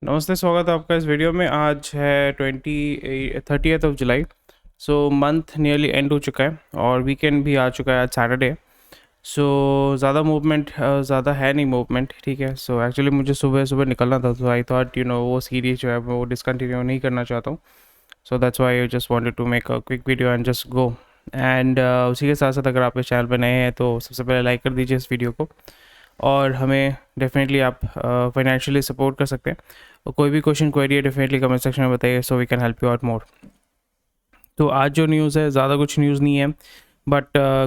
नमस्ते, स्वागत है आपका इस वीडियो में। आज है 30th of July. So month nearly and हो चुका है और वीकेंड भी आ चुका है आज सैटरडे। सो ज़्यादा है नहीं मूवमेंट, ठीक है। सो एक्चुअली मुझे सुबह सुबह निकलना था, तो आई थॉट वो सीरीज जो है वो डिसकंटिन्यू नहीं करना चाहता हूँ। So that's why I just wanted to make a quick video and just go. And उसी के साथ साथ अगर आप इस चैनल पर नए हैं तो सबसे पहले लाइक कर दीजिए इस वीडियो को, और हमें डेफिनेटली आप फाइनेंशियली सपोर्ट कर सकते हैं। और कोई भी क्वेश्चन क्वेरी है डेफिनेटली कमेंट सेक्शन में बताइए, so we can help you out more. तो आज जो न्यूज़ है, ज़्यादा कुछ न्यूज़ नहीं है, बट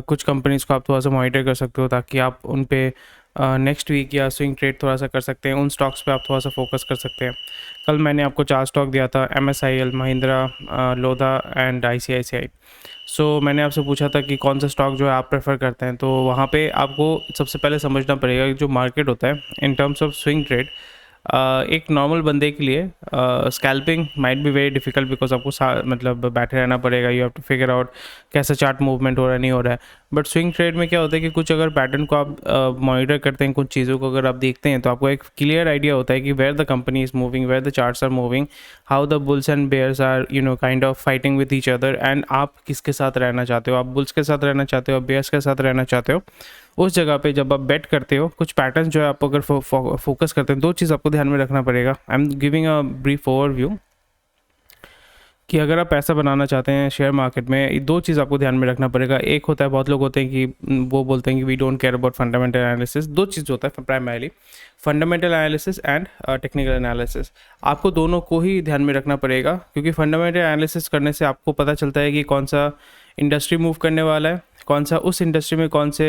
कुछ कंपनीज़ को आप थोड़ा सा मॉनिटर कर सकते हो ताकि आप उन पे नेक्स्ट वीक या स्विंग ट्रेड थोड़ा सा कर सकते हैं। उन स्टॉक्स पे आप थोड़ा सा फोकस कर सकते हैं। कल मैंने आपको 4 स्टॉक दिया था, MSIL, Mahindra, Lodha and ICICI। सो मैंने आपसे पूछा था कि कौन सा स्टॉक जो है आप प्रेफर करते हैं। तो वहाँ पे आपको सबसे पहले समझना पड़ेगा कि जो मार्केट होता है in terms of swing trade, एक नॉर्मल बंदे के लिए scalping might be very difficult, because आपको मतलब बैठे रहना पड़ेगा। You have to figure out कैसा चार्ट मूवमेंट हो रहा है, नहीं हो रहा है। बट स्विंग ट्रेड में क्या होता है कि कुछ अगर पैटर्न को आप मॉनिटर करते हैं, कुछ चीज़ों को अगर आप देखते हैं, तो आपको एक क्लियर आइडिया होता है कि where the company is moving, where the charts are moving, how the bulls and bears are kind of fighting with each other, and आप किसके साथ रहना चाहते हो। आप बुल्स के साथ रहना चाहते हो, बेयर्स के साथ रहना चाहते हो। उस जगह पे जब आप बेट करते हो, कुछ पैटर्न जो है आप अगर फोकस करते हैं, दो चीज़ आपको ध्यान में रखना पड़ेगा। I am giving a brief overview कि अगर आप पैसा बनाना चाहते हैं शेयर मार्केट में, दो चीज़ आपको ध्यान में रखना पड़ेगा। एक होता है, बहुत लोग होते हैं कि वो बोलते हैं कि we don't care about fundamental analysis. दो चीज़ होता है primarily, fundamental analysis and technical analysis. आपको दोनों को ही ध्यान में रखना पड़ेगा, क्योंकि फंडामेंटल एनालिसिस करने से आपको पता चलता है कि कौन सा इंडस्ट्री मूव करने वाला है, कौन सा उस इंडस्ट्री में कौन से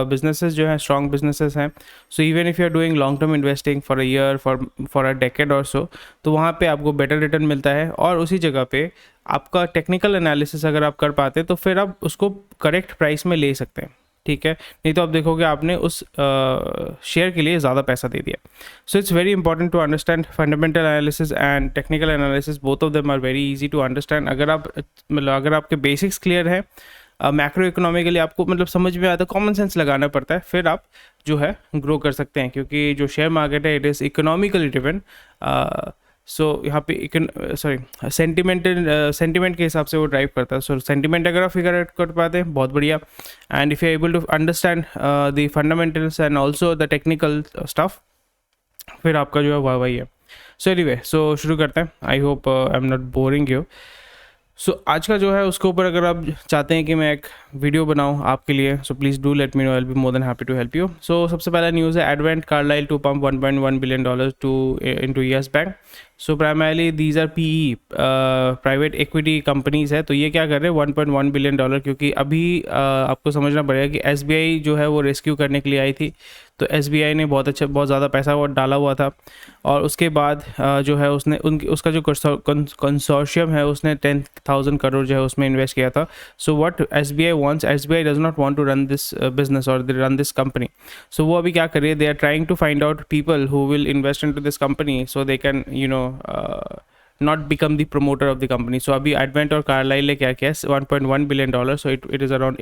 बिजनेसेस जो हैं स्ट्रॉन्ग बिजनेसेस हैं। So even if you are doing long term investing for a year, for a decade or so, तो वहाँ पे आपको बेटर रिटर्न मिलता है। और उसी जगह पे आपका टेक्निकल एनालिसिस अगर आप कर पाते तो फिर आप उसको करेक्ट प्राइस में ले सकते हैं, ठीक है। नहीं तो आप देखोगे आपने उस शेयर के लिए ज़्यादा पैसा दे दिया। So it's very important to understand fundamental analysis and technical analysis, both of them are very easy to understand. अगर आपके बेसिक्स क्लियर है, मैक्रो इकोनॉमिकली आपको समझ में आता है, कॉमन सेंस लगाना पड़ता है, फिर आप जो है ग्रो कर सकते हैं। क्योंकि जो शेयर मार्केट है इट इज़ इकोनॉमिकली ड्रिवन। सो यहाँ पे सेंटिमेंट के हिसाब से वो ड्राइव करता है। सो सेंटिमेंट अगर आप फिगर आउट कर पाते हैं, बहुत बढ़िया। And if you able to understand the fundamentals and also the technical stuff, फिर आपका जो है वही है। सो एनीवे, सो शुरू करते हैं। I hope I am not boring you. So आज का जो है उसके ऊपर अगर आप चाहते हैं कि मैं एक वीडियो बनाऊं आपके लिए, so please do let me know, I will be more than happy to help you. So सबसे पहला न्यूज़ है Advent Carlyle to pump $1.1 billion into US bank. So primarily these are PE, private equity companies है। तो ये क्या कर रहे हैं, $1.1 billion, क्योंकि अभी आपको समझना पड़ेगा कि SBI जो है वो रेस्क्यू करने के लिए आई थी। तो SBI ने बहुत ज़्यादा पैसा वो डाला हुआ था, और उसके बाद जो है उसका जो कंसोर्शियम है उसने 10,000 करोड़ जो है उसमें इन्वेस्ट किया था। So what SBI wants, SBI does not want to run this business or they run this company. So वो अभी क्या कर रही है, they are trying to find out people who will invest into this company so they can not become the promoter of the company. So अभी advent और Carlisle ने क्या किया, $1.1 billion. So it is around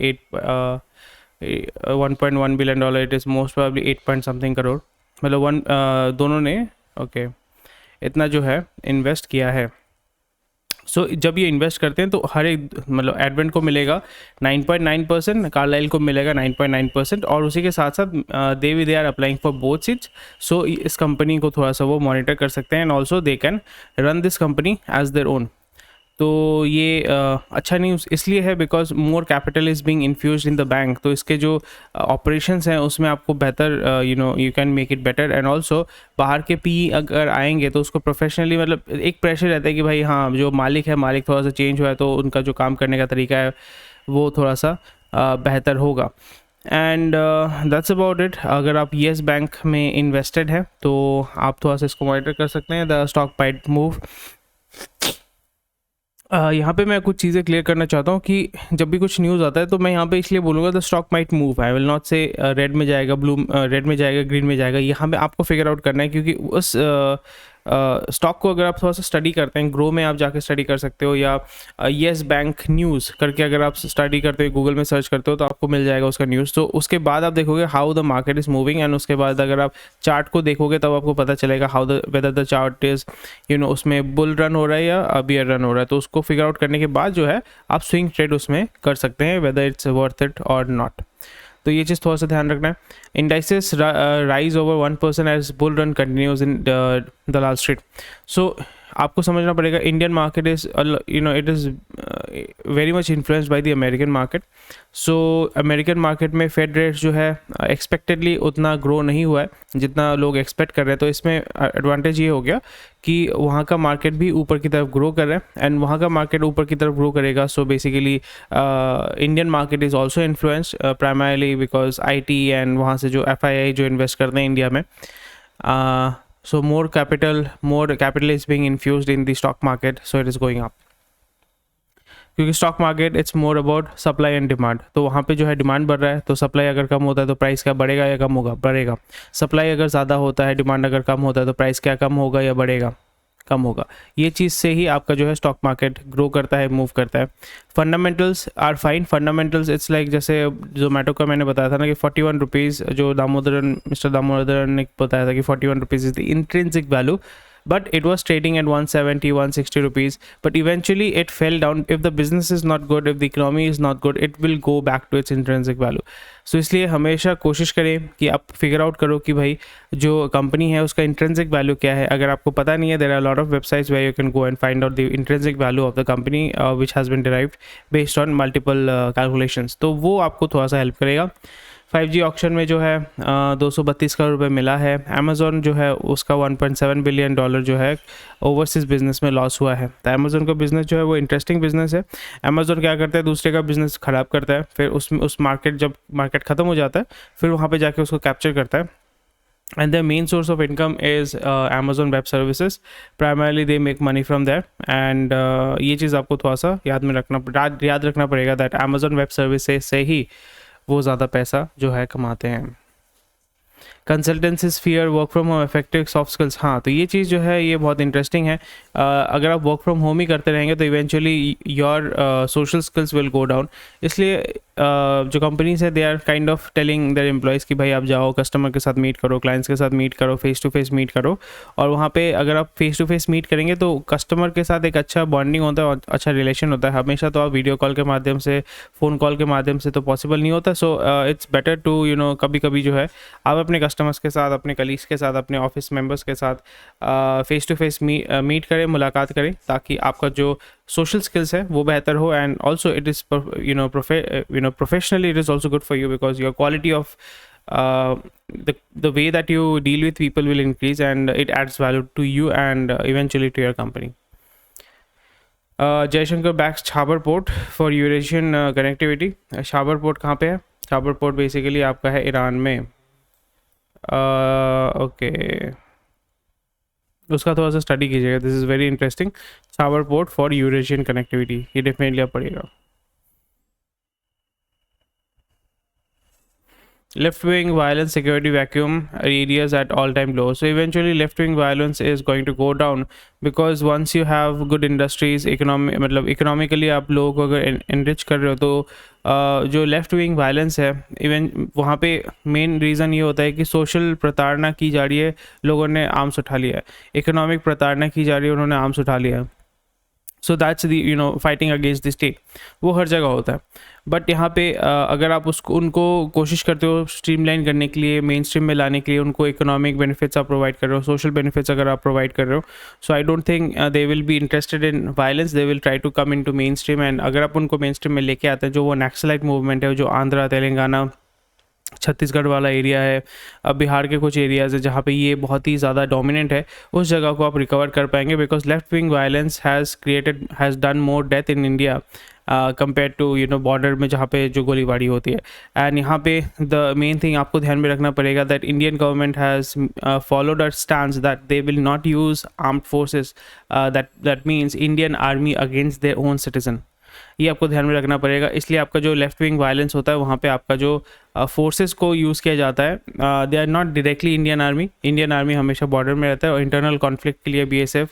1.1 billion dollar, it is most probably 8 point something crore, दोनों ने इतना जो है इन्वेस्ट किया है। सो जब ये इन्वेस्ट करते हैं तो हर एक एडवेंट को मिलेगा 9.9%, कार्लाइल को मिलेगा 9.9%, और उसी के साथ साथ they are applying for both seats. So इस कंपनी को थोड़ा सा वो मॉनिटर कर सकते हैं, and also they can run this company as their own. तो ये अच्छा न्यूज़ इसलिए है because more capital is being infused in the bank. तो इसके जो ऑपरेशंस हैं उसमें आपको बेहतर you can make it better. And also बाहर के PE अगर आएंगे तो उसको प्रोफेशनली एक प्रेशर रहता है कि भाई हाँ, जो मालिक थोड़ा सा चेंज हुआ है तो उनका जो काम करने का तरीका है वो थोड़ा सा बेहतर होगा। And that's about it. अगर आप येस बैंक में इन्वेस्टेड हैं तो आप थोड़ा सा इसको मॉनिटर कर सकते हैं। The stock might move. यहाँ पे मैं कुछ चीज़ें क्लियर करना चाहता हूँ कि जब भी कुछ न्यूज़ आता है तो मैं यहाँ पे इसलिए बोलूँगा the stock might move. I will not से रेड में जाएगा, रेड में जाएगा, ग्रीन में जाएगा। यहाँ पे आपको फिगर आउट करना है, क्योंकि उस स्टॉक को अगर आप थोड़ा सा स्टडी करते हैं, ग्रो में आप जाके स्टडी कर सकते हो, या येस बैंक न्यूज़ करके अगर आप स्टडी करते हो, गूगल में सर्च करते हो तो आपको मिल जाएगा उसका न्यूज़। तो उसके बाद आप देखोगे how the market is moving, and उसके बाद अगर आप चार्ट को देखोगे तब आपको पता चलेगा how the whether the chart is उसमें बुल रन हो रहा है या बियर रन हो रहा है। तो उसको फिगर आउट करने के बाद जो है आप स्विंग ट्रेड उसमें कर सकते हैं, वेदर इट्स वर्थ इट और नॉट। तो ये चीज़ थोड़ा सा ध्यान रखना है। Indices rise over 1% as bull run continues in Dalal street. So आपको समझना पड़ेगा, Indian market is it is very much influenced by the American market. So American market में फेड रेट जो है एक्सपेक्टेडली उतना ग्रो नहीं हुआ है जितना लोग एक्सपेक्ट कर रहे हैं। तो इसमें एडवांटेज ये हो गया कि वहाँ का मार्केट भी ऊपर की तरफ ग्रो कर रहा है, एंड वहाँ का मार्केट ऊपर की तरफ ग्रो करेगा। So basically Indian market is also influenced primarily because IT and वहाँ से जो FII जो इन्वेस्ट करते हैं इंडिया में। So more capital is being infused in the stock market, so it is going up. क्योंकि stock market it's more about supply and demand. तो वहाँ पे जो है डिमांड बढ़ रहा है, तो सप्लाई अगर कम होता है तो प्राइस क्या बढ़ेगा या कम होगा? बढ़ेगा। सप्लाई अगर ज़्यादा होता है, डिमांड अगर कम होता है तो प्राइस क्या कम होगा या बढ़ेगा? कम होगा। ये चीज़ से ही आपका जो है स्टॉक मार्केट ग्रो करता है, मूव करता है। Fundamentals are fine. Fundamentals it's like जैसे जोमेटो का मैंने बताया था ना कि 41 रुपीज़, जो मिस्टर दामोदरन ने बताया था कि 41 rupees is the intrinsic value, but it was trading at 170 160 rupees, but eventually it fell down. If the business is not good, if the economy is not good, it will go back to its intrinsic value. So इसलिए हमेशा कोशिश करें कि आप figure out करो कि भाई जो कंपनी है उसका इंट्रिंसिक वैल्यू क्या है। अगर आपको पता नहीं है, there are lot of websites where you can go and find out the intrinsic value of the company which has been derived based on multiple calculations. तो वो आपको थोड़ा सा हेल्प करेगा। 5G ऑक्शन में जो है 232 करोड़ रुपये मिला है। अमेज़ॉन जो है उसका $1.7 बिलियन जो है ओवरसीज़ बिजनेस में लॉस हुआ है। तो अमेज़ॉन का बिज़नेस जो है वो इंटरेस्टिंग बिजनेस है। अमेज़ॉन क्या करता है, दूसरे का बिज़नेस ख़राब करता है, फिर उस मार्केट जब मार्केट ख़त्म हो जाता है फिर वहाँ पे जाके उसको कैप्चर करता है। And their main source of income is Amazon Web Services. Primarily they make money from there. And ये चीज़ आपको थोड़ा सा याद रखना पड़ेगा that Amazon Web Services से ही वो ज़्यादा पैसा जो है कमाते हैं। Consultancy sphere, work from home, effective soft skills. हाँ, तो ये चीज़ जो है ये बहुत इंटरेस्टिंग है। अगर आप वर्क फ्रॉम होम ही करते रहेंगे तो eventually your social skills will go down. इसलिए जो कंपनीज है they are kind of telling their employees कि भाई आप जाओ, कस्टमर के साथ मीट करो, क्लाइंट्स के साथ मीट करो, फेस टू फेस मीट करो। और वहाँ पे अगर आप फेस टू फेस मीट करेंगे तो कस्टमर के साथ एक अच्छा बॉन्डिंग होता है और अच्छा रिलेशन होता है। हमेशा तो आप वीडियो कॉल के माध्यम से, फ़ोन कॉल के माध्यम से तो पॉसिबल नहीं होता। सो इट्स बेटर टू कभी कभी जो है आप अपने कस्टमर्स के साथ, अपने कलीग्स के साथ, अपने ऑफिस मेंबर्स के साथ फेस टू फेस मीट करें, मुलाकात करें, ताकि आपका जो सोशल स्किल्स है वो बेहतर हो। And also it is professionally it is also good for you because your quality of the way that you deal with people will increase, and it adds value to you and eventually to your company. Jaishankar backs Chabahar port for Eurasian connectivity. Chabahar port कहाँ पे है? छाबर port basically आपका है Iran में। Okay, उसका थोड़ा सा study कीजिएगा, this is very interesting. Chabahar port for Eurasian connectivity, ये डेफिनेटली आप पढ़िएगा। Left-wing violence, security vacuum areas at all-time low. So eventually left-wing violence is going to go down because once you have good industries, मतलब economically आप लोगों को अगर enrich कर रहे हो तो जो लेफ्ट विंग वायलेंस है इवन वहाँ पे मेन रीज़न ये होता है कि सोशल प्रताड़ना की जा रही है, लोगों ने आर्म्स उठा लिया है। इकोनॉमिक प्रताड़ना की जा रही है, उन्होंने आर्म्स उठा लिया है। So that's the fighting against the state, वो हर जगह होता है। बट यहाँ पे अगर आप उनको कोशिश करते हो स्ट्रीमलाइन करने के लिए, मेन स्ट्रीम में लाने के लिए, उनको इकोनॉमिक बेनिफिट्स आप प्रोवाइड कर रहे हो, सोशल बेनिफिट्स अगर आप प्रोवाइड कर रहे हो, so I don't think they will be interested in violence, they will try to come in to mainstream. And अगर आप उनको मेन स्ट्रीम में लेके आते हैं, जो वो नक्सलाइट मूवमेंट है, जो आंध्रा, तेलंगाना, छत्तीसगढ़ वाला एरिया है, अब बिहार के कुछ एरियाज़ है जहाँ पे ये बहुत ही ज़्यादा डोमिनेंट है, उस जगह को आप रिकवर कर पाएंगे because left wing violence has done more death in India compare to border में जहाँ पे जो गोलीबारी होती है। एंड यहाँ पे द मेन थिंग आपको ध्यान में रखना पड़ेगा that Indian government has followed a stance that they will not use armed forces, that means Indian army against their own citizen. ये आपको ध्यान में रखना पड़ेगा। इसलिए आपका जो लेफ्ट विंग वायलेंस होता है वहाँ पे आपका जो फोर्सेस को यूज़ किया जाता है, they are not directly Indian army हमेशा बॉर्डर में रहता है, और इंटरनल कॉन्फ्लिक्ट के लिए BSF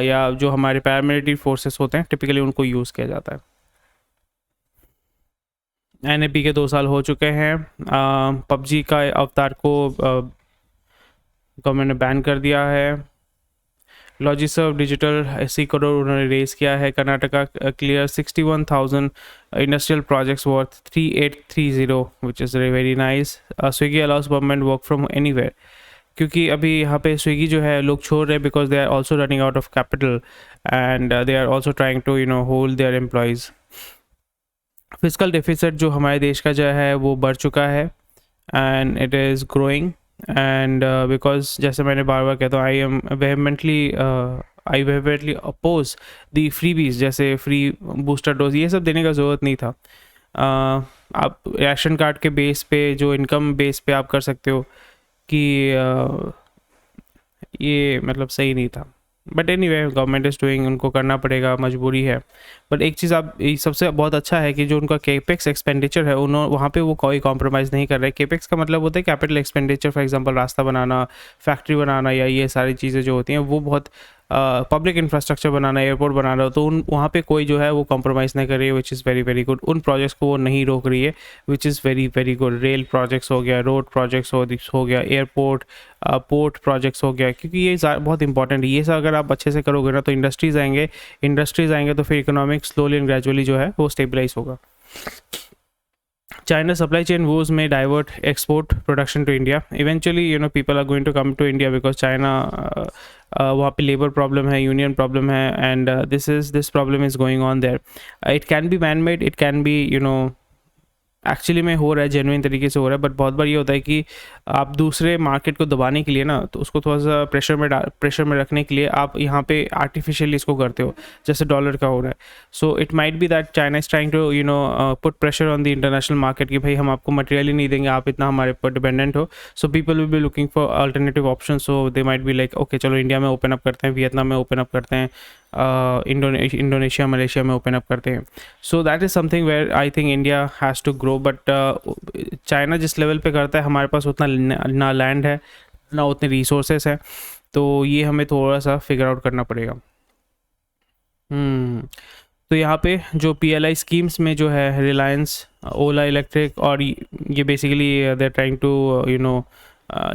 या जो हमारे पैरामिलिट्री फोर्सेस होते हैं टिपिकली उनको यूज़ किया जाता है। NAP के 2 साल हो चुके हैं। PUBG का अवतार को गवर्नमेंट ने बैन कर दिया है। लॉजिसर्व डिजिटल 80 करोड़ उन्होंने रेज किया है। Karnataka clear 61,000 industrial projects worth 3830 which is very nice. Swiggy allow us government work from anywhere, क्योंकि अभी यहाँ पे स्विगी जो है लोग छोड़ रहे हैं because they are also running out of capital and they are also trying to hold their employees. Fiscal deficit जो हमारे देश का जो है वो बढ़ चुका है and it is growing and because जैसे मैंने बार बार कहता हूँ आई वेहेमेंटली अपोज दी फ्रीबीज, जैसे फ्री बूस्टर डोज ये सब देने का ज़रूरत नहीं था। आप राशन कार्ड के बेस पे जो इनकम बेस पे आप कर सकते हो कि ये मतलब सही नहीं था। But anyway government is doing, उनको करना पड़ेगा, मजबूरी है। बट एक चीज़ आप सबसे बहुत अच्छा है कि जो उनका केपेक्स एक्सपेंडिचर है उन्होंने वहाँ पे वो कोई कॉम्प्रोमाइज़ नहीं कर रहे। केपेक्स का मतलब होता है कैपिटल एक्सपेंडिचर, फॉर एग्जांपल रास्ता बनाना, फैक्ट्री बनाना या ये सारी चीज़ें जो होती हैं वो बहुत पब्लिक इंफ्रास्ट्रक्चर बनाना, एयरपोर्ट बनाना, तो वहाँ पे कोई जो है वो कॉम्प्रोमाइज़ नहीं कर रही है, which is very very good. उन प्रोजेक्ट्स को वो नहीं रोक रही है, which is very very good. Rail projects हो गया, रोड प्रोजेक्ट्स हो गया, एयरपोर्ट पोर्ट प्रोजेक्ट्स हो गया, क्योंकि ये बहुत इंपॉर्टेंट है। ये सब अगर आप अच्छे से करोगे ना तो इंडस्ट्रीज़ आएंगे तो फिर इकोनॉमिक स्लोली एंड ग्रेजुअली जो है वो स्टेबलाइज होगा। China supply chain woes may divert export production to India. Eventually, people are going to come to India because China, वहाँ पे labor problem है, union problem है, and this problem is going on there. It can be man-made, it can be, actually में हो रहा है, genuine तरीके से हो रहा है। बट बहुत बार ये होता है कि आप दूसरे मार्केट को दबाने के लिए ना, तो उसको थोड़ा सा प्रेशर में रखने के लिए आप यहाँ पे आर्टिफिशियली इसको करते हो, जैसे डॉलर का हो रहा है। So it might be that China is trying to put pressure on the international market कि भाई हम आपको मटेरियल ही नहीं देंगे, आप इतना हमारे पर डिपेंडेंट हो। So people will be looking for alternative option. So they might be like okay चलो इंडिया में ओपन अप करते हैं, वियतनाम में ओपन अप करते हैं, इंडोनेशिया मलेशिया में ओपन अप करते हैं। So that is something where I think India has to grow. But China जिस लेवल पे करता है, हमारे पास उतना ना लैंड है ना उतने रिसोर्सेस हैं, तो ये हमें थोड़ा सा फिगर आउट करना पड़ेगा। तो यहाँ पे जो PLI स्कीम्स में जो है रिलायंस, ओला इलेक्ट्रिक, और ये basically they are trying to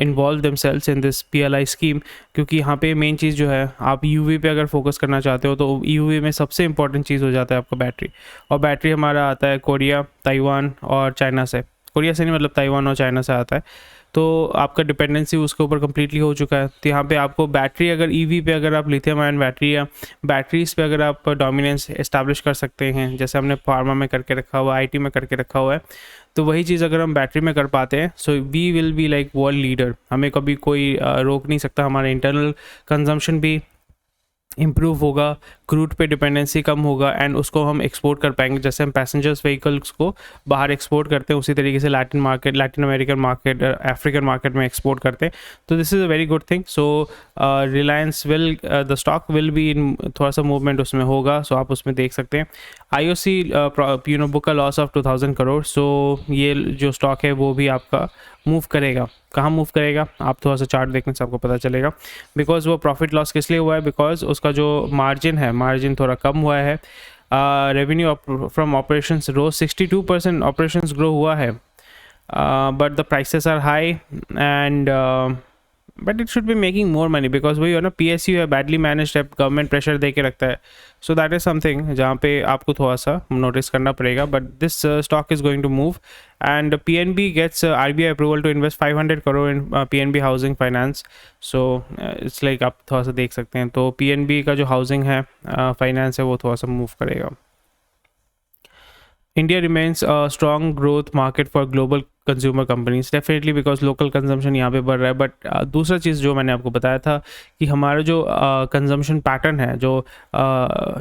involve themselves in this PLI scheme, क्योंकि यहाँ पे मेन चीज़ जो है, आप UV पे अगर फोकस करना चाहते हो तो UV में सबसे इंपॉर्टेंट चीज़ हो जाता है आपका बैटरी। और बैटरी हमारा आता है कोरिया, ताइवान और चाइना से। कोरिया से नहीं, मतलब ताइवान और चाइना से आता है। तो आपका डिपेंडेंसी उसके ऊपर कम्प्लीटली हो चुका है। तो यहाँ पे आपको बैटरी, अगर EV पे अगर आप लिथियम आयन बैटरी या बैटरीज पे अगर आप डोमिनेंस इस्टेब्लिश कर सकते हैं, जैसे हमने फार्मा में करके रखा हुआ है, IT में करके रखा हुआ है, तो वही चीज़ अगर हम बैटरी में कर पाते हैं, so we will be like world leader. हमें कभी कोई रोक नहीं सकता। हमारा इंटरनल कंजम्पशन भी इम्प्रूव होगा, क्रूड पे डिपेंडेंसी कम होगा, एंड उसको हम एक्सपोर्ट कर पाएंगे। जैसे हम पैसेंजर्स व्हीकल्स को बाहर एक्सपोर्ट करते हैं, उसी तरीके से Latin American market, African market में एक्सपोर्ट करते हैं। तो this is a very good thing. So Reliance will, the stock will be in, थोड़ा सा मूवमेंट उसमें होगा, सो आप उसमें देख सकते हैं। IOC book a loss of 2000 crore. So ये जो स्टॉक है वो भी आपका मूव करेगा। कहाँ मूव करेगा, आप थोड़ा सा चार्ट देखने से आपको पता चलेगा। बिकॉज वो प्रॉफिट लॉस किस लिए हुआ है, बिकॉज उसका जो मार्जिन थोड़ा कम हुआ है। Revenue from operations rose 62%, operations grow हुआ है, but the prices are high and but it should be making more money, because वही है ना, PSU है, बैडली मैनेज्ड है, गवर्नमेंट प्रेशर दे के रखता है। सो दैट इज़ समथिंग जहाँ पे आपको थोड़ा सा नोटिस करना पड़ेगा। But this stock is going to move and PNB gets RBI approval to invest 500 crore in PNB housing finance. So it's like आप थोड़ा सा देख सकते हैं। तो PNB का जो हाउसिंग है फाइनेंस है वो थोड़ा सा मूव करेगा। India remains a strong growth market for global consumer companies, definitely because local consumption यहाँ पे बढ़ रहा है। बट दूसरा चीज़ जो मैंने आपको बताया था कि हमारा जो कंजम्पशन पैटर्न है, जो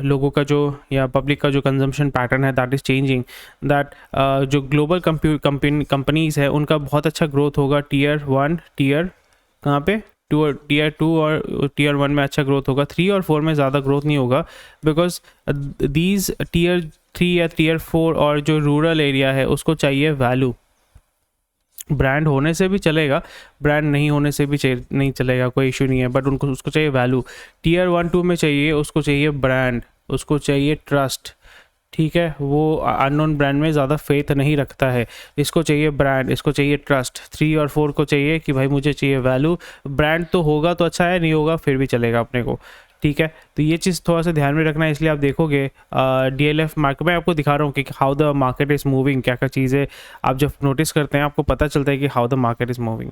लोगों का जो या पब्लिक का जो कंजम्पशन पैटर्न है, दैट इज़ चेंजिंग। दैट जो ग्लोबल कंपनीज़ है उनका बहुत अच्छा ग्रोथ होगा। Tier 1, कहाँ पे Tier 2 और Tier 1 में अच्छा ग्रोथ होगा। 3 और 4 में ज़्यादा ग्रोथ नहीं होगा, बिकॉज दीज टीयर 3 या टियर 4 और जो रूरल एरिया है उसको चाहिए वैल्यू। ब्रांड होने से भी चलेगा, ब्रांड नहीं होने से भी नहीं चलेगा, कोई इशू नहीं है, बट उनको उसको चाहिए वैल्यू। टियर 1-2 में चाहिए, उसको चाहिए ब्रांड, उसको चाहिए ट्रस्ट। ठीक है, वो अननोन ब्रांड में ज़्यादा फेथ नहीं रखता है। इसको चाहिए ब्रांड, इसको चाहिए ट्रस्ट। 3 और 4 को चाहिए कि भाई मुझे चाहिए वैल्यू। ब्रांड तो होगा तो अच्छा है, नहीं होगा फिर भी चलेगा अपने को। ठीक है, तो ये चीज़ थोड़ा सा ध्यान में रखना है। इसलिए आप देखोगे DLF मार्केट में आपको दिखा रहा हूँ कि how the market is moving, क्या क्या चीज़ें आप जब नोटिस करते हैं आपको पता चलता है कि how the market is moving.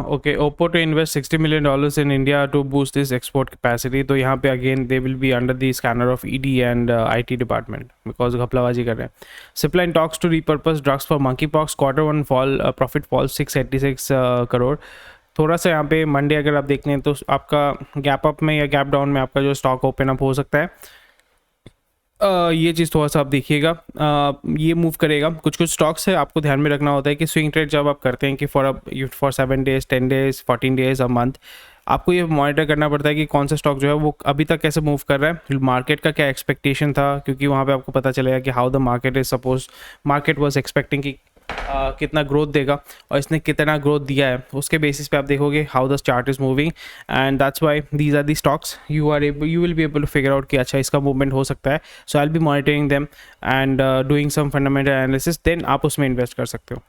Okay, Oppo to invest $60 million in India to boost this export capacity. तो यहाँ पे again they will be under the scanner of ED and IT department because घपलाबाजी कर रहे हैं. Zipline talks to repurpose drugs for monkeypox. Quarter 1 fall profit falls 686 crore. थोड़ा सा यहाँ पे मंडे अगर आप देख लें तो आपका गैप अप में या गैप डाउन में आपका जो स्टॉक ओपन अप हो सकता है। ये चीज़ थोड़ा सा आप देखिएगा, ये मूव करेगा। कुछ कुछ स्टॉक्स है आपको ध्यान में रखना होता है कि स्विंग ट्रेड जब आप करते हैं कि for 7 days 10 days 14 days a month, आपको ये मॉनिटर करना पड़ता है कि कौन सा स्टॉक जो है वो अभी तक कैसे मूव कर रहा है, मार्केट का क्या एक्सपेक्टेशन था, क्योंकि वहाँ पे आपको पता चलेगा कि how the market is suppose market was expecting कि कितना ग्रोथ देगा और इसने कितना ग्रोथ दिया है, उसके बेसिस पे आप देखोगे how the chart is moving and that's why these are the stocks you will be able to figure out कि अच्छा इसका मूवमेंट हो सकता है। So I will be monitoring them and doing some fundamental analysis, then आप उसमें invest कर सकते हो।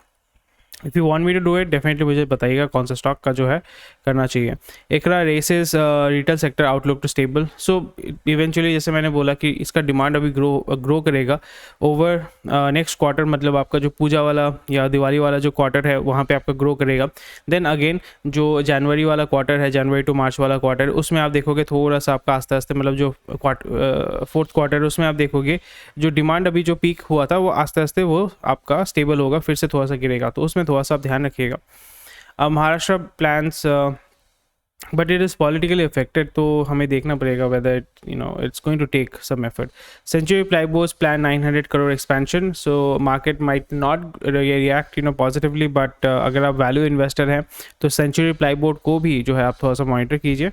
If you want me to do it definitely मुझे बताइएगा कौन सा स्टॉक का जो है करना चाहिए। ICRA raises retail sector outlook to stable. So eventually जैसे मैंने बोला कि इसका डिमांड अभी ग्रो करेगा ओवर नेक्स्ट क्वार्टर, मतलब आपका जो पूजा वाला या दिवाली वाला जो क्वार्टर है वहाँ पे आपका ग्रो करेगा। देन अगेन जो जनवरी वाला क्वार्टर है, जनवरी टू मार्च वाला क्वार्टर, उसमें आप देखोगे थोड़ा सा आपका आस्ते आस्ते मतलब जो फोर्थ क्वार्टर उसमें आप देखोगे जो डिमांड अभी जो पीक हुआ था वो आस्ते आस्ते वो आपका स्टेबल होगा, फिर से थोड़ा सा गिरेगा, तो उसमें थोड़ा सा आप ध्यान रखिएगा। Maharashtra plans but it is politically affected, तो हमें देखना पड़ेगा whether it's going to take some effort. Century Plyboards plan 900 crore expansion, so market might not react positively, but अगर आप वैल्यू इन्वेस्टर हैं तो सेंचुरी प्लाईबोर्ड को भी जो है आप थोड़ा सा मॉनिटर कीजिए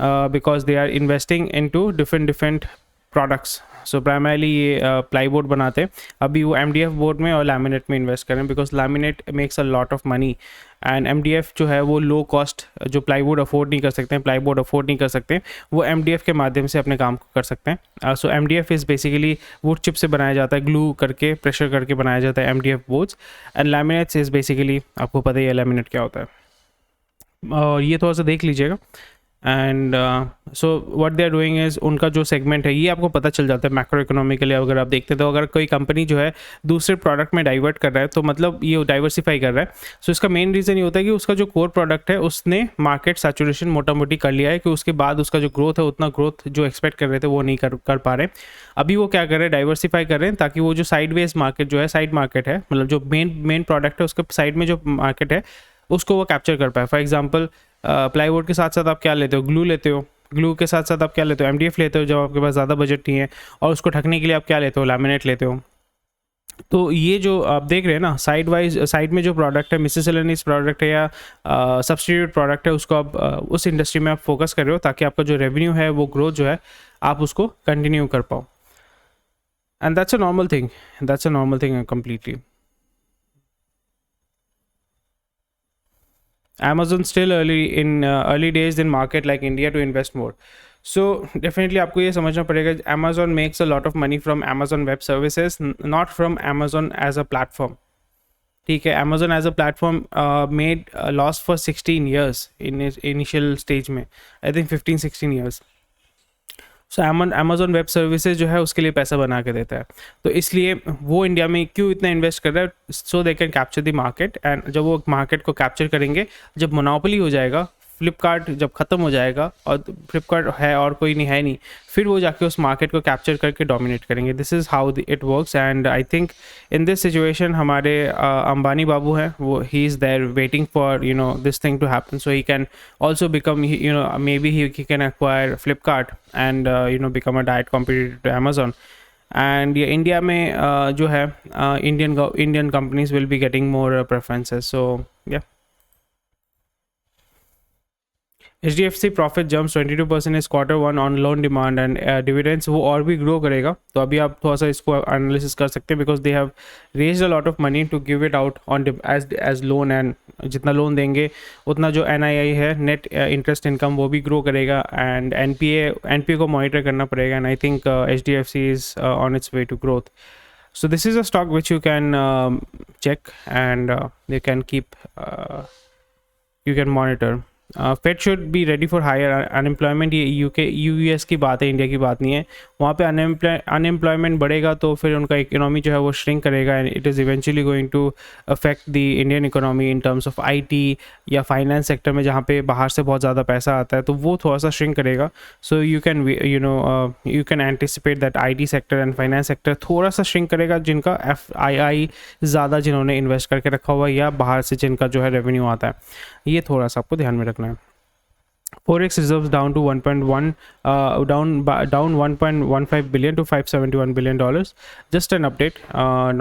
because they are investing in two different products. So primarily ये प्लाईबोर्ड बनाते हैं, अभी वो MDF बोर्ड में और लैमिनेट में इन्वेस्ट करें because laminate makes a lot of money and MDF जो है वो लो कॉस्ट, जो प्लाईवुड अफोर्ड नहीं कर सकते हैं, प्लाईबोर्ड अफोर्ड नहीं कर सकते, वो MDF के माध्यम से अपने काम को कर सकते हैं। सो MDF is basically would chip से बनाया जाता है, ग्लू करके प्रेशर करके बनाया जाता है MDF boards, and laminates is basically आपको पता ही है लैमिनेट क्या होता है। और ये थोड़ा सा देख लीजिएगा and so what they are doing is उनका जो सेगमेंट है ये आपको पता चल जाता है मैक्रो इकोनॉमिकली। अगर आप देखते हैं तो अगर कोई कंपनी जो है दूसरे प्रोडक्ट में डाइवर्ट कर रहा है तो मतलब ये डाइवर्सिफाई कर रहा है। सो इसका मेन रीज़न ये होता है कि उसका जो कोर प्रोडक्ट है उसने मार्केट सैचुरेशन मोटा मोटी कर लिया है कि उसके बाद उसका जो ग्रोथ है उतना ग्रोथ जो एक्सपेक्ट कर रहे थे वो नहीं कर पा रहे। अभी वो क्या कर रहे हैं, डाइवर्सिफाई कर रहे हैं ताकि वो जो साइडवेज मार्केट जो है, साइड मार्केट है, मतलब जो मेन प्रोडक्ट है उसके साइड में जो मार्केट है उसको वो कैप्चर कर पाए। फॉर एग्जाम्पल प्लाईवुड के साथ साथ आप क्या लेते हो, ग्लू लेते हो, ग्लू के साथ साथ आप क्या लेते हो, MDF लेते हो जब आपके पास ज़्यादा बजट नहीं है, और उसको ढकने के लिए आप क्या लेते हो, लैमिनेट लेते हो। तो ये जो आप देख रहे हैं ना साइड में जो प्रोडक्ट है, मिसेलेनियस प्रोडक्ट है या सब्स्टिट्यूट प्रोडक्ट है, उसको आप उस इंडस्ट्री में आप फोकस कर रहे हो ताकि आपका जो रेवेन्यू है वो ग्रोथ जो है आप उसको कंटिन्यू कर पाओ, and that's a normal thing completely. Amazon still early days in market like India to invest more. So definitely आपको ये समझना पड़ेगा Amazon makes a lot of money from Amazon Web Services, not from Amazon as a platform. ठीक है, Amazon as a platform made a loss for 16 years in its initial stage में, I think 15-16 years. So Amazon web services जो है उसके लिए पैसा बना के देता है, तो इसलिए वो इंडिया में क्यों इतना इन्वेस्ट कर रहा है, so they can capture the market, and जब वो मार्केट को कैप्चर करेंगे, जब मोनोपोली हो जाएगा, फ्लिपकार्ट जब ख़त्म हो जाएगा और फ्लिपकार्ट है और कोई नहीं है नहीं, फिर वो जाके उस मार्केट को कैप्चर करके डोमिनेट करेंगे। This is how it works, and I think in this situation हमारे अंबानी बाबू हैं, वो he is there waiting for this thing to happen, so he can also become maybe he can acquire Flipkart and become a direct competitor to Amazon. And ये India में जो है Indian companies will be getting more preferences, so या HDFC profit jumps 22% इस quarter one on loan demand and dividends, वो और भी grow करेगा। तो अभी आप थोड़ा सा इसको एनालिसिस कर सकते हैं because they have raised a lot of money to give it out on as loan, and जितना लोन देंगे उतना जो NII है नेट इंटरेस्ट इनकम वो भी ग्रो करेगा, एंड NPA को मॉनिटर करना पड़ेगा, and I think HDFC is on its way to growth. So this is a stock which you can check, and you can keep you can monitor. Fed should be ready for higher unemployment. ये US की बात है, India की बात नहीं है. वहाँ पे अनएम्प्लॉयमेंट बढ़ेगा तो फिर उनका इकोनॉमी जो है वो श्रिंक करेगा, and it is eventually going to affect the Indian economy in terms of IT या फाइनेंस सेक्टर में, जहाँ पे बाहर से बहुत ज़्यादा पैसा आता है तो वो थोड़ा सा श्रिंक करेगा. So you can anticipate that IT sector and finance sector थोड़ा सा श्रिंक करेगा, जिनका FII ज़्यादा जिन्होंने इन्वेस्ट करके रखा हुआ है या बाहर से जिनका जो है रेवेन्यू आता है, ये थोड़ा सा आपको ध्यान में रखना है. Forex reserves down to 1.1 down 1.15 billion to 571 billion dollars. Just an update,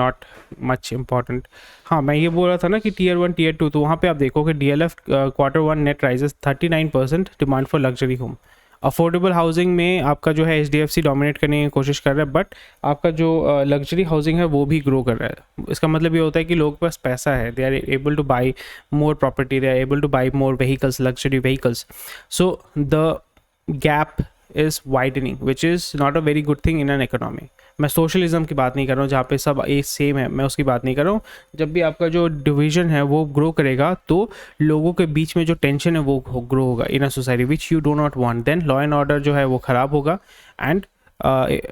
not much important. हाँ, मैं ये बोल रहा था ना कि Tier 1 Tier 2, तो वहाँ पे आप देखो कि DLF quarter one net rises 39% demand for luxury home. Affordable housing में आपका जो है HDFC डोमिनेट करने की कोशिश कर रहा है, बट आपका जो लग्जरी हाउसिंग है वो भी ग्रो कर रहा है. इसका मतलब ये होता है कि लोगों के पास पैसा है, they are able to buy more property, they are able to buy more vehicles, luxury vehicles. So the gap is widening which is not a very good thing in an economy. मैं socialism की बात नहीं कर रहा हूँ जहाँ पे सब एक सेम है, मैं उसकी बात नहीं कर रहा हूँ. जब भी आपका जो डिवीजन है वो ग्रो करेगा तो लोगों के बीच में जो टेंशन है वो ग्रो होगा in a society which you do not want. Then law and order जो है वो ख़राब होगा, एंड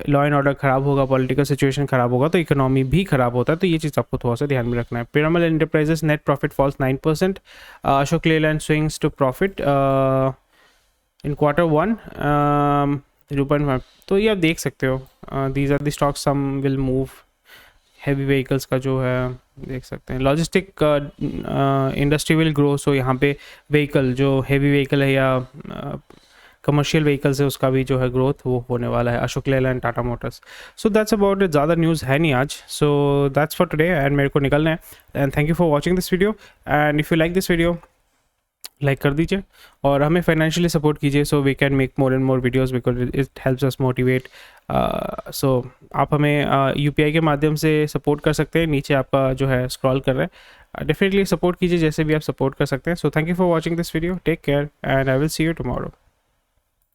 लॉ एंड ऑर्डर ख़राब होगा, पॉलिटिकल सिचुएशन ख़राब होगा तो इकोनॉमी भी ख़राब होता है. तो ये चीज़ आपको थोड़ा सा ध्यान में रखना है. Piramal enterprises net profit falls 9%, Ashok Leyland swings to profit in quarter one 0.5. तो ये आप देख सकते हो, these are the stocks, some will move. Heavy vehicles का जो है देख सकते हैं, logistic industry will grow, so यहाँ पे व्हीकल जो हैवी व्हीकल है या कमर्शियल व्हीकल्स है उसका भी जो है ग्रोथ वो होने वाला है, Ashok Leyland, Tata motors. So that's about it. ज़्यादा न्यूज़ है नहीं आज, so that's for today, and मेरे को निकलना है. And thank you for watching this video, and if you like this video like कर दीजिए और हमें फाइनेंशियली सपोर्ट कीजिए, so we can make more and more videos because it helps us motivate. So आप हमें UPI के माध्यम से सपोर्ट कर सकते हैं, नीचे आपका जो है स्क्रॉल कर रहा है, डेफिनेटली सपोर्ट कीजिए जैसे भी आप सपोर्ट कर सकते हैं. So thank you for watching this video, take care, and I will see you tomorrow.